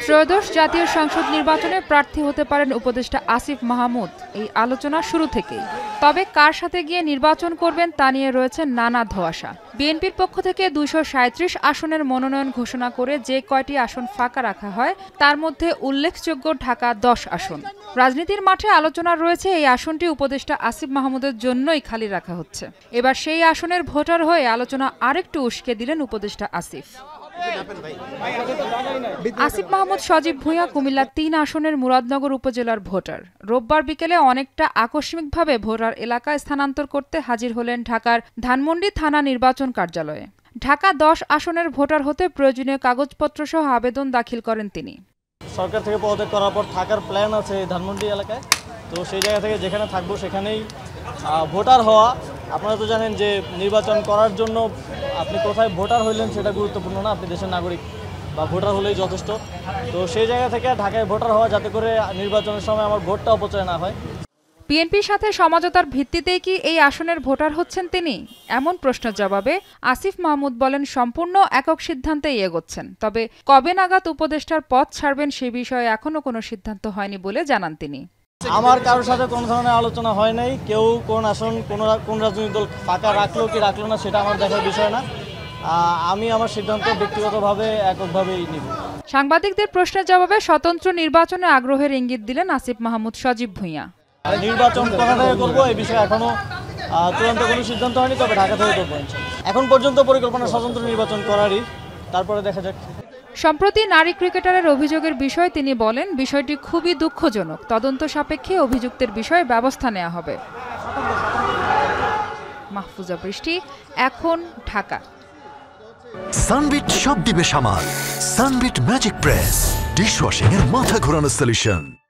ত্রয়োদশ জাতীয় সংসদ নির্বাচনে প্রার্থী হতে পারেন উপদেষ্টা আসিফ মাহমুদ, এই আলোচনা শুরু থেকেই। তবে কার সাথে গিয়ে নির্বাচন করবেন তা নিয়ে রয়েছে নানা ধোঁয়াশা। বিএনপির পক্ষ থেকে ২৩৭ আসনের মনোনয়ন ঘোষণা করে যে কয়টি আসন ফাঁকা রাখা হয় তার মধ্যে উল্লেখযোগ্য ঢাকা ১০ আসন। রাজনীতির মাঠে আলোচনা রয়েছে এই আসনটি উপদেষ্টা আসিফ মাহমুদের জন্যই খালি রাখা হচ্ছে। এবার সেই আসনের ভোটার হয়ে আলোচনা আরেকটু উস্কে দিলেন উপদেষ্টা আসিফ। আসিফ মাহমুদ সজীব ভূঁইয়া কুমিল্লা ৩ আসনের মুরাদনগর উপজেলার ভোটার। রোববার বিকেলে অনেকটা আকস্মিকভাবে ভোটার এলাকায় স্থানান্তর করতে হাজির হলেন ঢাকার ধানমন্ডি থানা নির্বাচন কার্যালয়ে। ঢাকা ১০ আসনের ভোটার হতে প্রয়োজনীয় কাগজপত্র সহ আবেদন দাখিল করেন তিনি। সরকার থেকে পদত্যাগ করার পর থাকার প্ল্যান আছে ধানমন্ডি এলাকায়, তো সেই জায়গা থেকে যেখানে থাকবো সেখানেই ভোটার হওয়া। আপনারা তো জানেন যে নির্বাচন করার জন্য আপনি কোথায় ভোটার হইলেন সেটা গুরুত্বপূর্ণ না, আপনি দেশের নাগরিক বা ভোটার হলেই যথেষ্ট। তো সেই জায়গা থেকে ঢাকায় ভোটার হওয়া, যাতে করে নির্বাচনের সময় আমার ভোটটা অপচয় না হয়। বিএনপির সাথে সমঝোতার ভিত্তিতেই কি এই আসনের ভোটার হচ্ছেন তিনি? এমন প্রশ্নের জবাবে আসিফ মাহমুদ বলেন, সম্পূর্ণ একক সিদ্ধান্তেই এগোচ্ছেন। তবে কবে নাগাদ উপদেষ্টার পদ ছাড়বেন সে বিষয়ে এখনো কোনো সিদ্ধান্ত হয়নি বলে জানান তিনি। আমার কারোর সাথে কোনো ধরনের আলোচনা হয় নাই। কেউ কোন আসন কোন রাজনৈতিক দল ফাঁকা রাখলো কি রাখলো না সেটা আমার দেখার বিষয় না। আমি আমার সিদ্ধান্ত ব্যক্তিগতভাবে এককভাবেই নিব। সাংবাদিকদের প্রশ্নের জবাবে স্বতন্ত্র নির্বাচনে আগ্রহের ইঙ্গিত দিলেন আসিফ মাহমুদ সজীব ভূঁইয়া। নির্বাচন কোথা থেকে করবো এই বিষয়ে এখনো চূড়ান্ত কোনো সিদ্ধান্ত হয়নি, তবে ঢাকা থেকে করবো। এখন পর্যন্ত পরিকল্পনা স্বতন্ত্র নির্বাচন করারই, তারপরে দেখা যাক। সম্প্রতি নারী ক্রিকেটারের অভিযোগের বিষয়ে তিনি বলেন, বিষয়টি খুবই দুঃখজনক। তদন্ত সাপেক্ষে অভিযুক্তের বিষয়ে ব্যবস্থা নেওয়া হবে। মাহফুজা বৃষ্টি, এখন, ঢাকা। সানবিট সব দিবে সামাল। সানবিট ম্যাজিক প্রেস ডিশওয়াশিং এর মাথা ঘোরানো সলিউশন।